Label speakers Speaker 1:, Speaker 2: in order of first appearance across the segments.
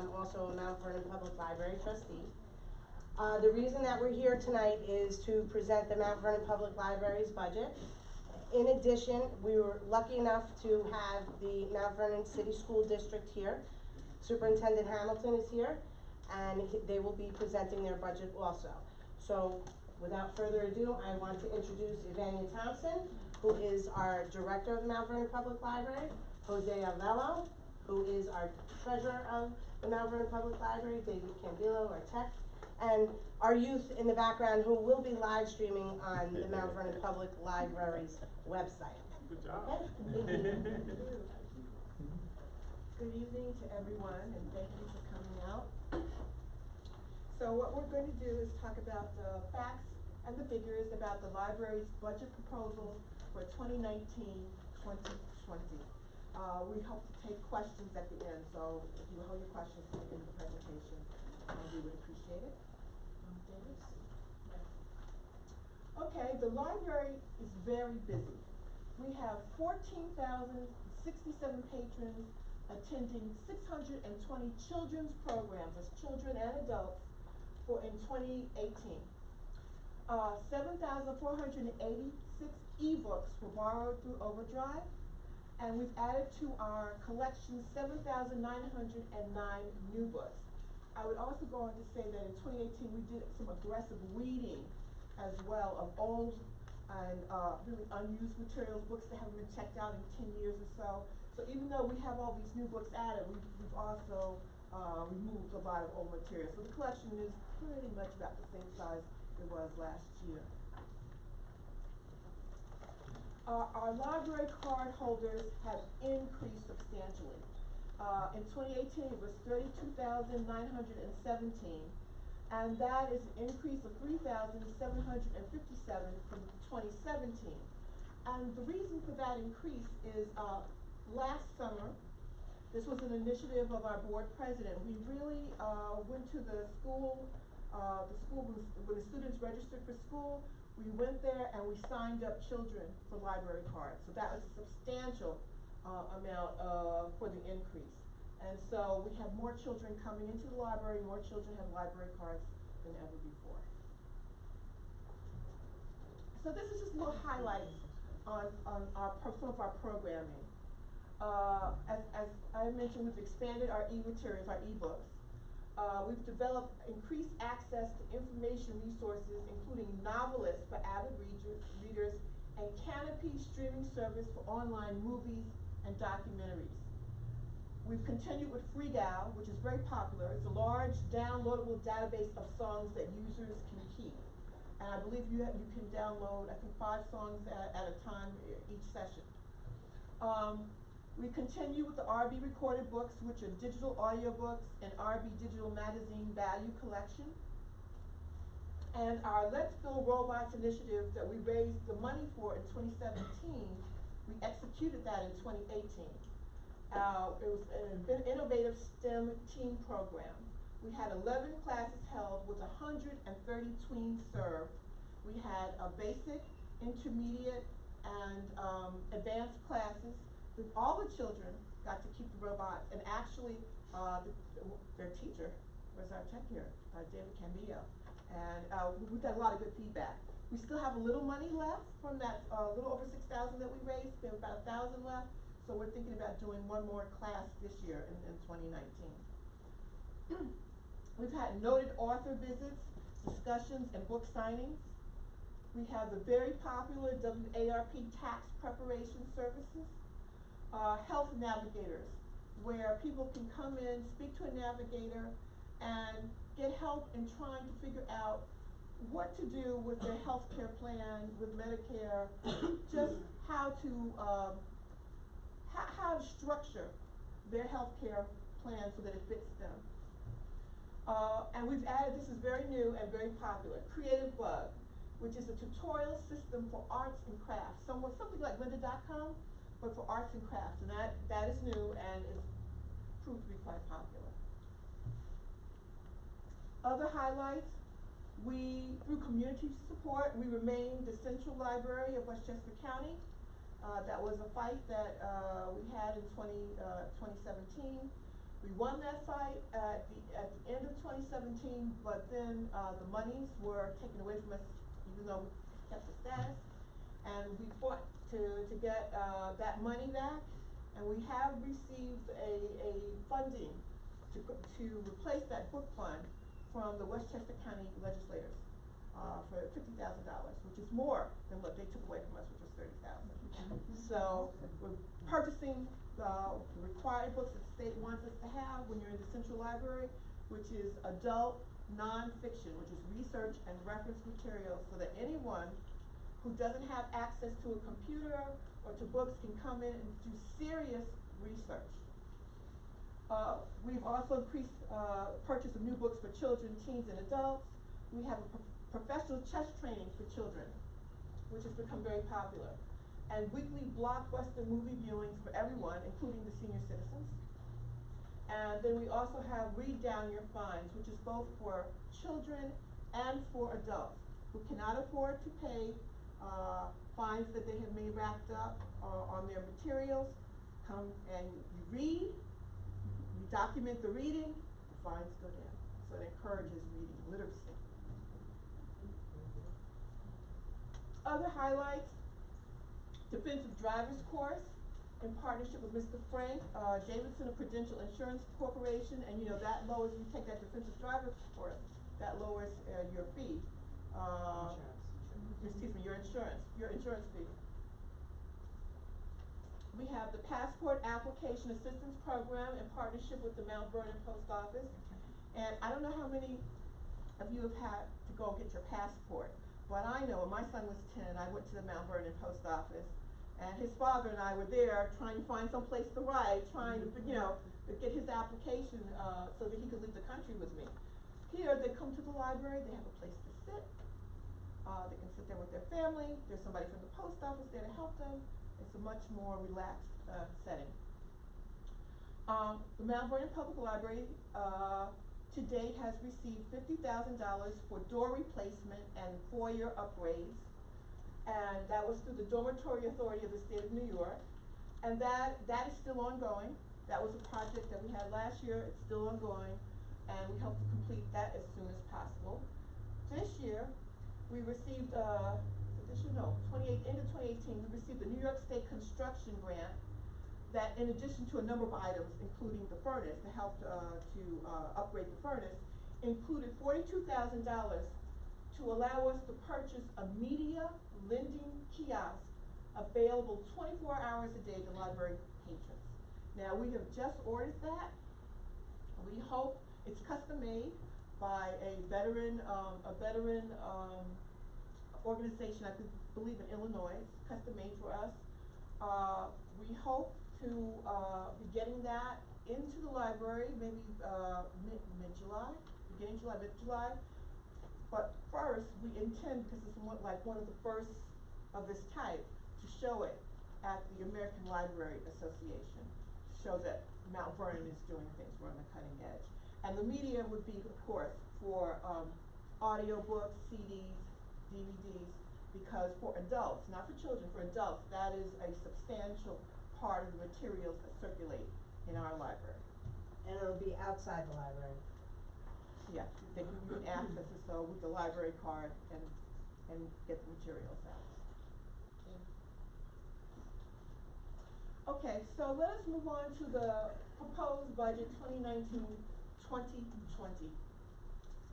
Speaker 1: I'm also a Mount Vernon Public Library trustee. The reason that we're here tonight is to present the Mount Vernon Public Library's budget. In addition, we were lucky enough to have the Mount Vernon City School District here. Superintendent Hamilton is here, and they will be presenting their budget also. So, without further ado, I want to introduce Evania Thompson, who is our director of the Mount Vernon Public Library, Jose Avello, who is our treasurer of the Mount Vernon Public Library, David Cambillo, our tech, and our youth in the background who will be live streaming on the Mount Vernon Public Library's website.
Speaker 2: Good job.
Speaker 1: Okay?
Speaker 3: Good evening to everyone, and thank you for coming out. So what we're going to do is talk about the facts and the figures about the library's budget proposal for 2019-2020. We hope to take questions at the end, so if you hold your questions to the end of the presentation, we would appreciate it. Davis? Okay, the library is very busy. We have 14,067 patrons attending 620 children's programs, as children and adults, in 2018. 7,486 ebooks were borrowed through Overdrive, and we've added to our collection 7,909 new books. I would also go on to say that in 2018 we did some aggressive weeding as well of old and really unused materials, books that haven't been checked out in 10 years or so. So even though we have all these new books added, we've also removed a lot of old material. So the collection is pretty much about the same size it was last year. Our library card holders have increased substantially. In 2018 it was 32,917, and that is an increase of 3,757 from 2017. And the reason for that increase is last summer, this was an initiative of our board president. We really went to the school when the students registered for school. We went there and we signed up children for library cards. So that was a substantial amount for the increase. And so we have more children coming into the library, more children have library cards than ever before. So this is just little highlights on some of our programming. As I mentioned, we've expanded our e-materials, our e-books. We've developed increased access to information resources, including novelists for avid readers, and Canopy streaming service for online movies and documentaries. We've continued with FreeGal, which is very popular. It's a large downloadable database of songs that users can keep. And I believe you can download, I think, 5 songs at a time each session. We continue with the RB recorded books, which are digital audiobooks and RB digital magazine value collection. And our Let's Build Robots initiative that we raised the money for in 2017, we executed that in 2018. It was an innovative STEM team program. We had 11 classes held with 130 tweens served. We had a basic, intermediate, and advanced classes. All the children got to keep the robots, and actually their teacher was our tech here, David Cambillo. And we got a lot of good feedback. We still have a little money left from that little over 6,000 that we raised. We have about 1,000 left. So we're thinking about doing one more class this year in 2019. We've had noted author visits, discussions, and book signings. We have the very popular WARP tax preparation services. Health navigators, where people can come in, speak to a navigator, and get help in trying to figure out what to do with their health care plan, with Medicare, just how to structure their health care plan so that it fits them. And we've added, this is very new and very popular, Creative Bug, which is a tutorial system for arts and crafts, something like lynda.com, but for arts and crafts, and that is new and is proved to be quite popular. Other highlights, through community support, we remain the Central Library of Westchester County. That was a fight that we had in 2017. We won that fight at the end of 2017, but then the monies were taken away from us, even though we kept the status. And we fought to get that money back, and we have received a funding to replace that book fund from the Westchester County legislators for $50,000, which is more than what they took away from us, which was $30,000. So we're purchasing the required books that the state wants us to have when you're in the central library, which is adult nonfiction, which is research and reference materials, so that anyone who doesn't have access to a computer or to books can come in and do serious research. We've also increased purchase of new books for children, teens, and adults. We have a professional chess training for children, which has become very popular, and weekly blockbuster movie viewings for everyone, including the senior citizens. And then we also have Read Down Your Fines, which is both for children and for adults who cannot afford to pay fines that they have made racked up on their materials. Come and you read, you document the reading, the fines go down. So it encourages reading literacy. Other highlights: Defensive Driver's Course in partnership with Mr. Frank Davidson of Prudential Insurance Corporation, and you know that lowers, you take that defensive driver's course, that lowers your fee. Excuse me, your insurance fee. We have the Passport Application Assistance Program in partnership with the Mount Vernon Post Office. And I don't know how many of you have had to go get your passport, but I know when my son was 10, I went to the Mount Vernon Post Office, and his father and I were there trying to find some place to write, trying to, you know, to get his application so that he could leave the country with me. Here, they come to the library, they have a place to sit. They can sit there with their family. There's somebody from the post office there to help them. It's a much more relaxed setting. The Mount Vernon Public Library to date has received $50,000 for door replacement and foyer upgrades, and that was through the Dormitory Authority of the State of New York, and that is still ongoing. That was a project that we had last year. It's still ongoing, and we hope to complete that as soon as possible. This year, we received, end of 2018, we received the New York State Construction Grant that, in addition to a number of items, including the furnace, to help to upgrade the furnace, included $42,000 to allow us to purchase a media lending kiosk available 24 hours a day to library patrons. Now, we have just ordered that. We hope it's custom made by a veteran organization, I believe in Illinois, custom made for us. We hope to be getting that into the library maybe mid-July, beginning July, mid-July. But first, we intend, because it's one of the first of this type, to show it at the American Library Association, to show that Mount Vernon is doing things, we're on the cutting edge. And the media would be, of course, for audiobooks, CDs, DVDs, because for adults, not for children, for adults, that is a substantial part of the materials that circulate in our library.
Speaker 1: And it'll be outside the library.
Speaker 3: Yeah, they can access it, so with the library card and get the materials out. Okay, so let us move on to the proposed budget 2019-2020.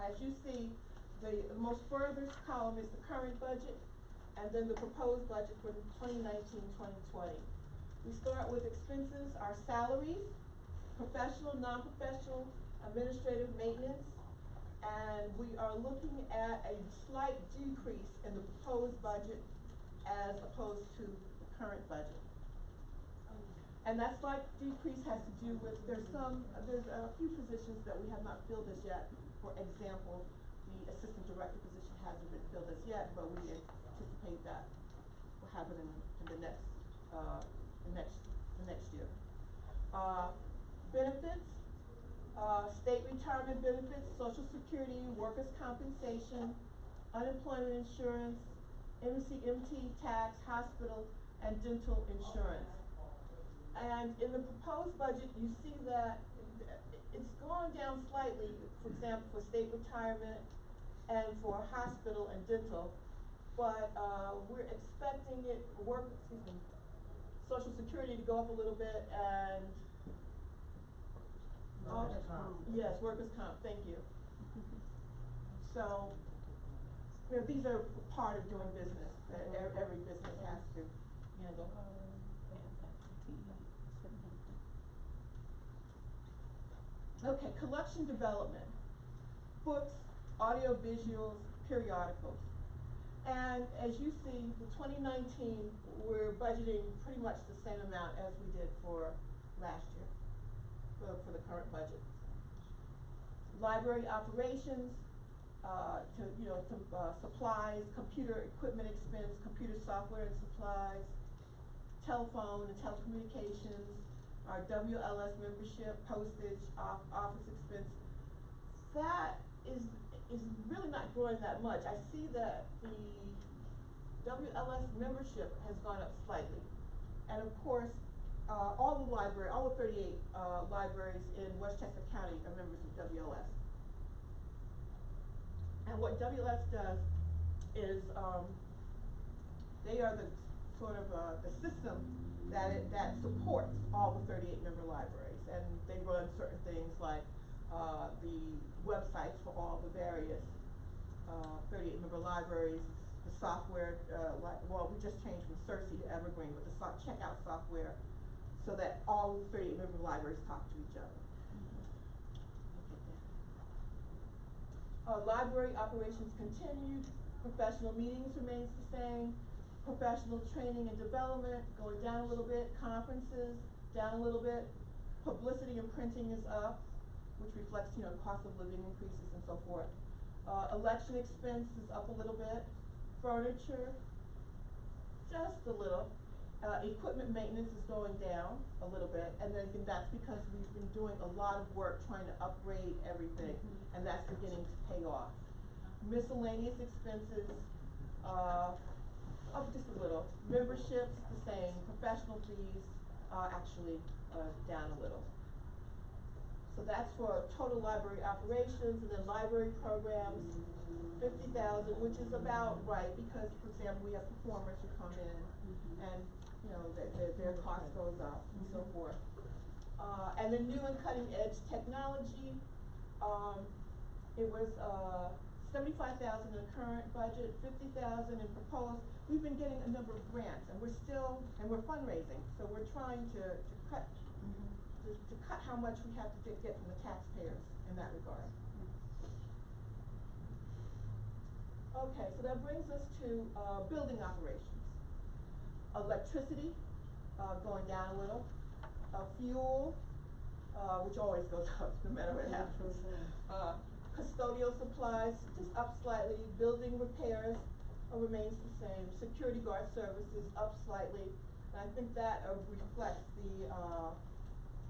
Speaker 3: As you see, the most furthest column is the current budget, and then the proposed budget for 2019-2020. We start with expenses, our salaries, professional, non-professional, administrative maintenance, and we are looking at a slight decrease in the proposed budget as opposed to the current budget. And that slight decrease has to do with, there's a few positions that we have not filled as yet. For example, the assistant director position hasn't been filled as yet, but we anticipate that will happen in the next year. Benefits, state retirement benefits, Social Security, workers' compensation, unemployment insurance, MT, tax, hospital, and dental insurance. And in the proposed budget, you see that it's gone down slightly, for example, for state retirement and for hospital and dental, but, we're expecting Social Security to go up a little bit and.
Speaker 2: Workers' comp.
Speaker 3: Yes, workers' comp, thank you. So, you know, these are part of doing business, that every business has to handle. Okay, collection development, books, audio visuals, periodicals. And as you see, for 2019, we're budgeting pretty much the same amount as we did for last year, for the current budget. Library operations, supplies, computer equipment expense, computer software and supplies, telephone and telecommunications, our WLS membership, postage, office expense. That is really not growing that much. I see that the WLS membership has gone up slightly. And of course, all the 38 libraries in Westchester County are members of WLS. And what WLS does is, they are the sort of the system that supports all the 38 member libraries, and they run certain things like the websites for all the various 38 member libraries, the software, we just changed from Cersei to Evergreen with the checkout software, so that all the 38 member libraries talk to each other. Library operations continued, professional meetings remains the same, professional training and development going down a little bit, conferences down a little bit, publicity and printing is up, which reflects, cost of living increases and so forth. Election expense is up a little bit, furniture, just a little. Equipment maintenance is going down a little bit, and then again, that's because we've been doing a lot of work trying to upgrade everything, and that's beginning to pay off. Miscellaneous expenses, up just a little. Memberships, the same. Professional fees, actually down a little. So that's for total library operations, and then library programs, 50,000, which is about right, because, for example, we have performers who come in, and their cost goes up and so forth. And then new and cutting edge technology, it was 75,000 in the current budget, 50,000 in proposed. We've been getting a number of grants, and we're fundraising, so we're trying to cut how much we have to get from the taxpayers in that regard. Okay, so that brings us to building operations. Electricity, going down a little. Fuel, which always goes up no matter what happens. Custodial supplies, just up slightly. Building repairs remains the same. Security guard services, up slightly. And I think that reflects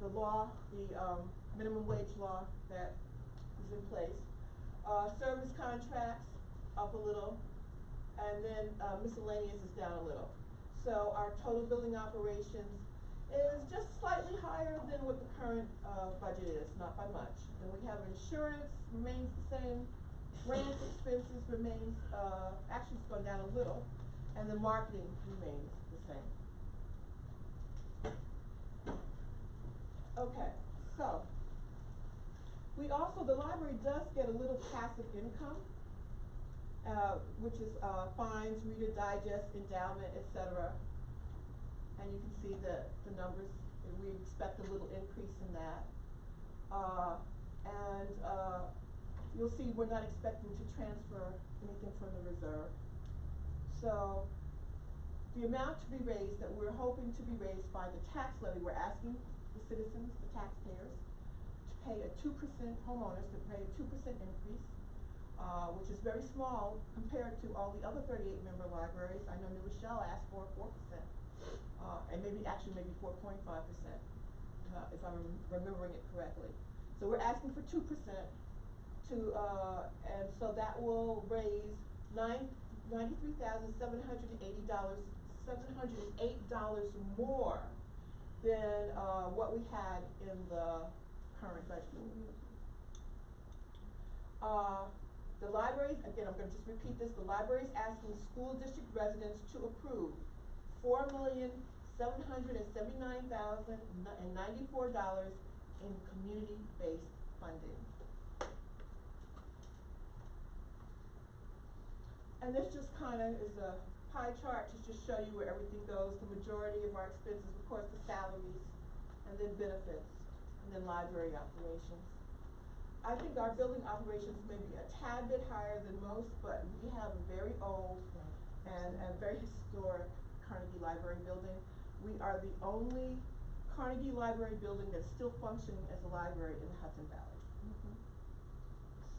Speaker 3: the law, the minimum wage law that is in place. Service contracts, up a little. And then miscellaneous is down a little. So our total building operations is just slightly higher than what the current budget is, not by much. Then we have insurance remains the same, grant expenses remains, actually it's gone down a little, and the marketing remains the same. Okay, so the library does get a little passive income, which is fines, Reader Digest, endowment, etc. And you can see the numbers. We expect a little increase in that. You'll see we're not expecting to transfer anything from the reserve. So the amount to be raised that we're hoping to be raised by the tax levy, we're asking the citizens, the taxpayers, to pay a 2%, homeowners to pay a 2% increase. Which is very small compared to all the other 38 member libraries. I know New Rochelle asked for 4%, and maybe 4.5%, if I'm remembering it correctly. So we're asking for 2% and so that will raise $93,708 more than what we had in the current budget. The libraries, again, I'm gonna just repeat this, the library is asking school district residents to approve $4,779,094 in community-based funding. And this just kinda is a pie chart to just show you where everything goes. The majority of our expenses, of course, the salaries, and then benefits, and then library operations. I think our building operations may be a tad bit higher than most, but we have a very old and a very historic Carnegie Library building. We are the only Carnegie Library building that's still functioning as a library in the Hudson Valley.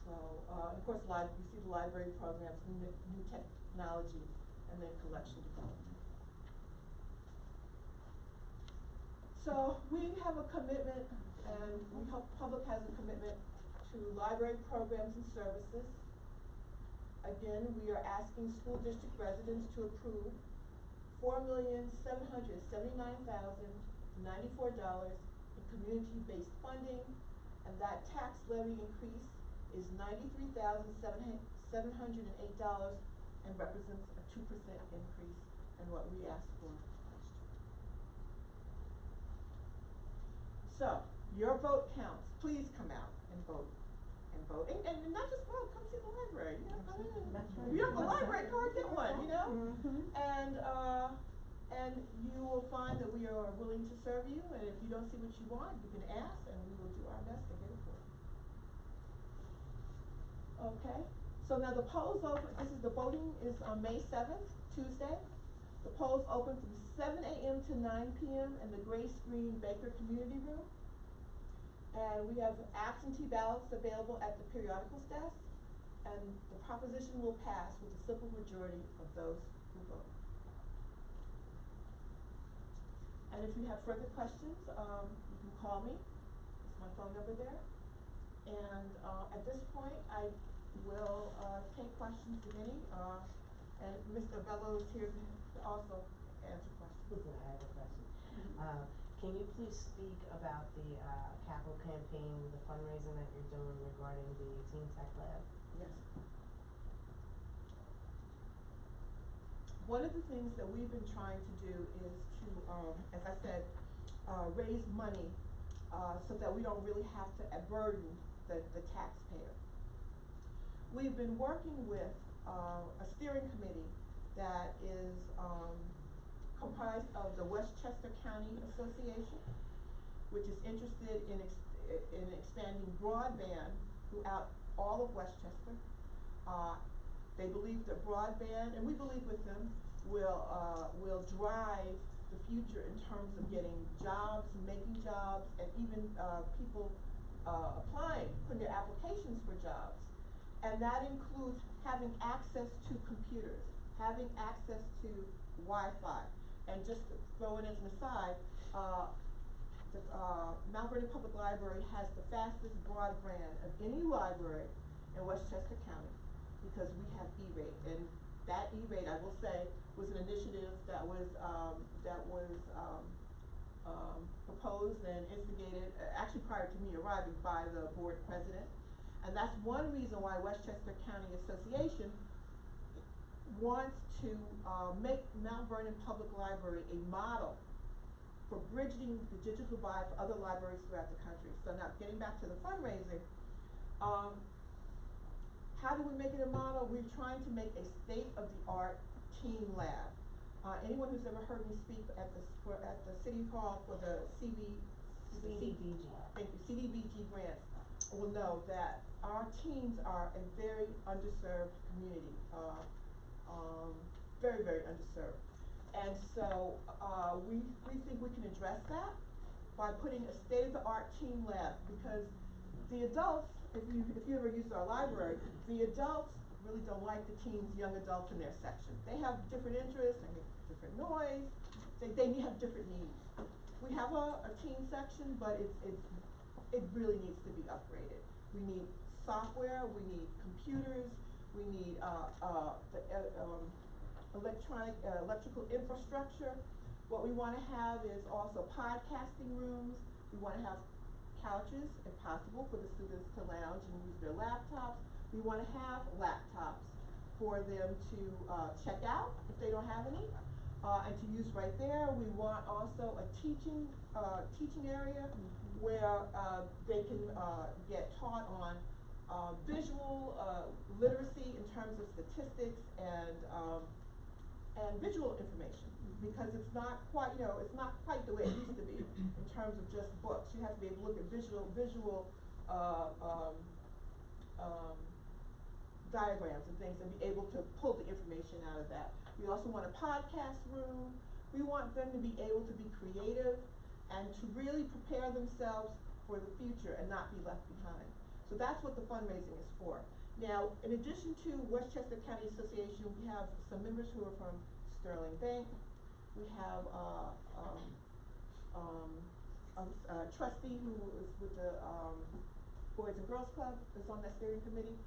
Speaker 3: So, of course, you see the library programs, new technology, and then collection development. So we have a commitment, and we hope the public has a commitment to library programs and services. Again, we are asking school district residents to approve $4,779,094 in community-based funding, and that tax levy increase is $93,708 and represents a 2% increase in what we asked for last year. So, your vote counts. Please come out and vote. And not just vote, come see the library, you know, come in. If you don't have a library card, get one, you know? And you will find that we are willing to serve you, and if you don't see what you want, you can ask, and we will do our best to get it for you. Okay, so now the polls open, the voting is on May 7th, Tuesday. The polls open from 7 a.m. to 9 p.m. in the Gray Screen Baker Community Room. And we have absentee ballots available at the periodicals desk, and the proposition will pass with a simple majority of those who vote. And if you have further questions, you can call me. It's my phone number there. And at this point, I will take questions, if any. And Mr. Bello is here to also answer questions.
Speaker 2: I have a question. Can you please speak about the capital campaign, the fundraising that you're doing regarding the Teen Tech Lab?
Speaker 3: Yes. One of the things that we've been trying to do is to, as I said, raise money so that we don't really have to burden the taxpayer. We've been working with a steering committee that is comprised of the Westchester County Association, which is interested in expanding broadband throughout all of Westchester. They believe that broadband, and we believe with them, will drive the future in terms of getting jobs, making jobs, and even people applying, putting their applications for jobs. And that includes having access to computers, having access to Wi-Fi. And just to throw it as an aside, the Mount Vernon Public Library has the fastest broadband of any library in Westchester County because we have E-rate. And that E-rate, I will say, was an initiative that was proposed and instigated actually prior to me arriving by the board president. And that's one reason why Westchester County Association wants to make Mount Vernon Public Library a model for bridging the digital divide for other libraries throughout the country. So now getting back to the fundraising, how do we make it a model? We're trying to make a state-of-the-art teen lab. Anyone who's ever heard me speak at the City Hall for the
Speaker 2: CDBG.
Speaker 3: Thank you, CDBG grants will know that our teens are a very underserved community, very, very underserved. And so we think we can address that by putting a state-of-the-art teen lab, because the adults, if you ever used our library, the adults really don't like the teens, young adults in their section. They have different interests, they make different noise, they have different needs. We have a teen section, but it really needs to be upgraded. We need software, we need computers, we need electrical infrastructure. What we want to have is also podcasting rooms. We want to have couches, if possible, for the students to lounge and use their laptops. We wanna have laptops for them to, check out if they don't have any, and to use right there. We want also a teaching area where, they can, get taught on, visual, literacy in terms of statistics and visual information. Because it's not quite, it's not quite the way it used to be in terms of just books. You have to be able to look at visual, diagrams and things and be able to pull the information out of that. We also want a podcast room. We want them to be able to be creative and to really prepare themselves for the future and not be left behind. So that's what the fundraising is for. Now, in addition to Westchester County Association, we have some members who are from Sterling Bank. We have a trustee who is with the Boys and Girls Club, is on that steering committee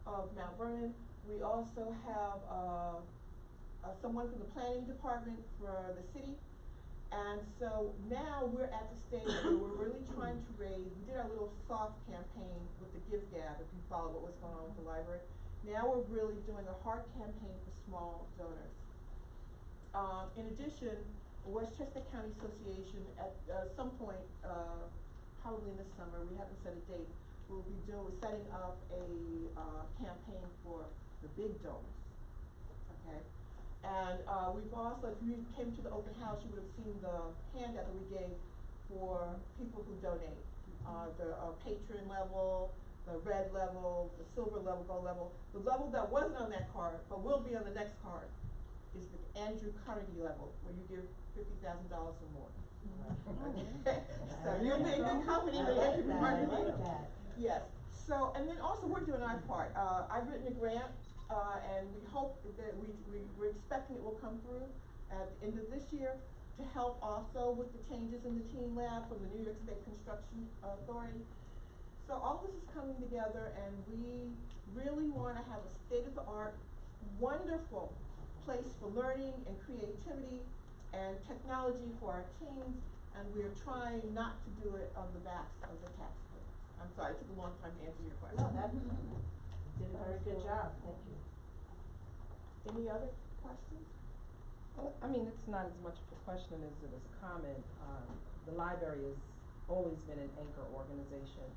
Speaker 3: of Mount Vernon. We also have someone from the planning department for the city. And so now we're at the stage where we're really trying to raise, we did our little soft campaign with the Give Gab, if you follow what was going on with the library. Now we're really doing a hard campaign for small donors. In addition, the Westchester County Association at some point, probably in the summer, we haven't set a date, we'll be setting up a campaign for the big donors, okay? And we've also, if you came to the open house, you would have seen the handout that we gave for people who donate. The patron level, the red level, the silver level, gold level. The level that wasn't on that card, but will be on the next card, is the Andrew Carnegie level, where you give $50,000 or more. Okay, so you'll be in good company with Andrew Carnegie.
Speaker 2: I like that.
Speaker 3: Yes, so, and then also we're doing our part. I've written a grant, and we hope that we're expecting it will come through at the end of this year to help also with the changes in the teen lab from the New York State Construction Authority. So all this is coming together, and we really wanna have a state-of-the-art, wonderful place for learning and creativity and technology for our teens, and we're trying not to do it on the backs of the taxpayers. I'm sorry, it took a long time to answer your question.
Speaker 2: No, you did a very good job, thank you.
Speaker 3: Any other questions?
Speaker 4: Well, I mean, it's not as much of a question as it is a comment. The library has always been an anchor organization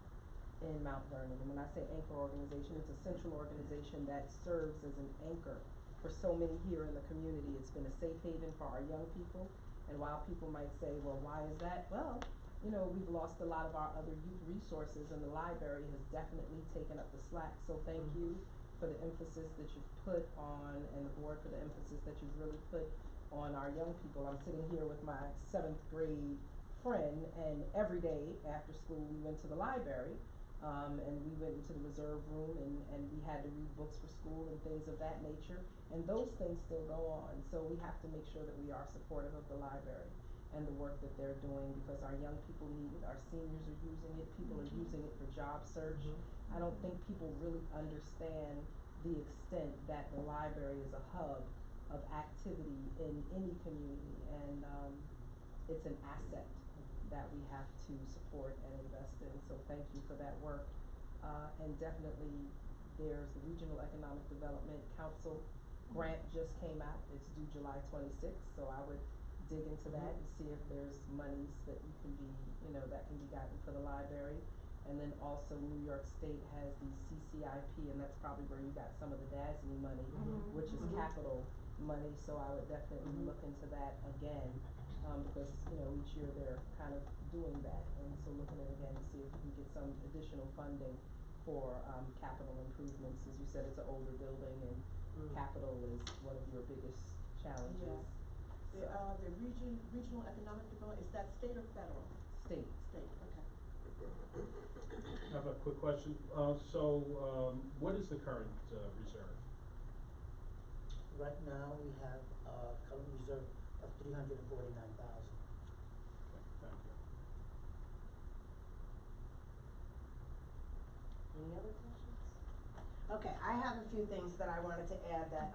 Speaker 4: in Mount Vernon. And when I say anchor organization, it's a central organization that serves as an anchor for so many here in the community. It's been a safe haven for our young people. And while people might say, well, why is that? Well, you know, we've lost a lot of our other youth resources, and the library has definitely taken up the slack. So thank you for the emphasis that you've put on, and the board for the emphasis that you've really put on our young people. I'm sitting here with my 7th grade friend, and every day after school we went to the library, and we went into the reserve room, and we had to read books for school and things of that nature, and those things still go on. So we have to make sure that we are supportive of the library and the work that they're doing, because our young people need it, our seniors are using it, people are using it for job search. I don't think people really understand the extent that the library is a hub of activity in any community, and it's an asset that we have to support and invest in. So thank you for that work. And definitely there's the Regional Economic Development Council grant just came out. It's due July 26th, so I would dig into that and see if there's monies that you can be, that can be gotten for the library. And then also New York State has the CCIP, and that's probably where you got some of the DASNY money, which is capital money. So I would definitely look into that again, because each year they're kind of doing that, and so looking at it again to see if we can get some additional funding for capital improvements. As you said, it's an older building, and capital is one of your biggest challenges.
Speaker 3: Yeah. The regional economic development, is that state or federal?
Speaker 4: State.
Speaker 3: State, okay.
Speaker 5: I have a quick question. What is the current reserve?
Speaker 6: Right now, we have a current reserve of $349,000.
Speaker 5: Okay, thank you.
Speaker 2: Any other questions?
Speaker 1: Okay, I have a few things that I wanted to add that,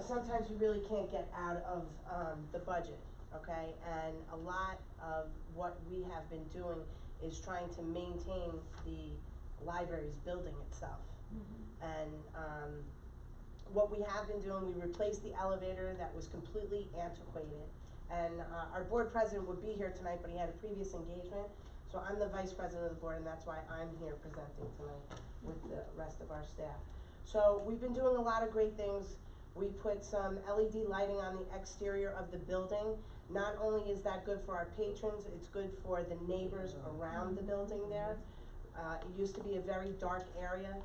Speaker 1: sometimes you really can't get out of, the budget, okay? And a lot of what we have been doing is trying to maintain the library's building itself. And, what we have been doing, we replaced the elevator that was completely antiquated. And, our board president would be here tonight, but he had a previous engagement. So I'm the vice president of the board, and that's why I'm here presenting tonight with the rest of our staff. So we've been doing a lot of great things. We put some LED lighting on the exterior of the building. Not only is that good for our patrons, it's good for the neighbors around the building there. It used to be a very dark area.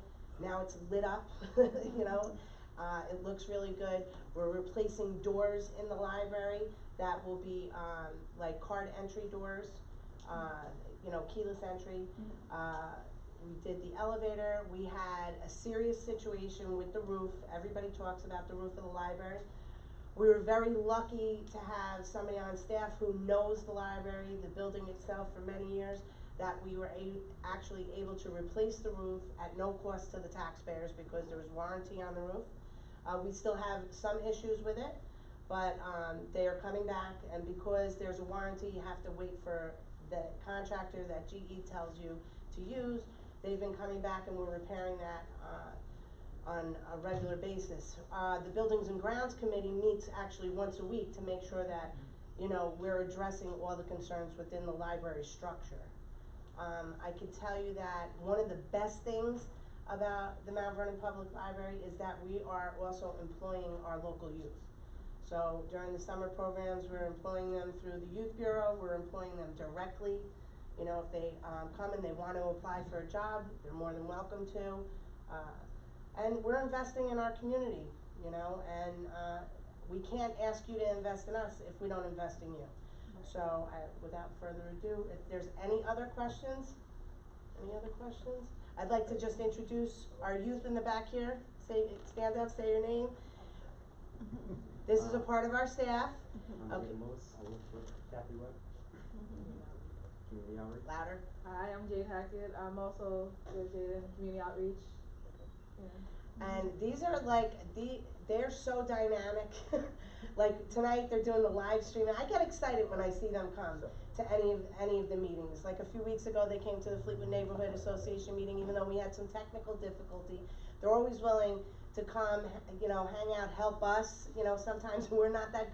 Speaker 1: Now it's lit up, you know. It looks really good. We're replacing doors in the library that will be like card entry doors, you know, keyless entry. We did the elevator. We had a serious situation with the roof. Everybody talks about the roof of the library. We were very lucky to have somebody on staff who knows the library, the building itself for many years, that we were actually able to replace the roof at no cost to the taxpayers because there was warranty on the roof. We still have some issues with it, but they are coming back, and because there's a warranty, you have to wait for the contractor that GE tells you to use. They've been coming back, and we're repairing that on a regular basis. The Buildings and Grounds Committee meets actually once a week to make sure that, you know, we're addressing all the concerns within the library structure. I can tell you that one of the best things about the Mount Vernon Public Library is that we are also employing our local youth. So during the summer programs, we're employing them through the Youth Bureau, we're employing them directly. You know, if they come and they want to apply for a job, they're more than welcome to. And we're investing in our community, you know, and we can't ask you to invest in us if we don't invest in you. So without further ado, if there's any other questions? Any other questions? I'd like to just introduce our youth in the back here. Stand up, say your name. This is a part of our staff.
Speaker 7: I'm
Speaker 1: Okay.
Speaker 7: Jay Lewis. I work for Kathy Webb. Community outreach.
Speaker 1: Louder.
Speaker 8: Hi, I'm Jade Hackett. I'm also with Jada in Community Outreach. Yeah.
Speaker 1: And these are like, they're so dynamic. Like tonight, they're doing the live streaming. I get excited when I see them come to any of the meetings. Like a few weeks ago, they came to the Fleetwood Neighborhood Association meeting, even though we had some technical difficulty. They're always willing to come, you know, hang out, help us. You know, sometimes we're not that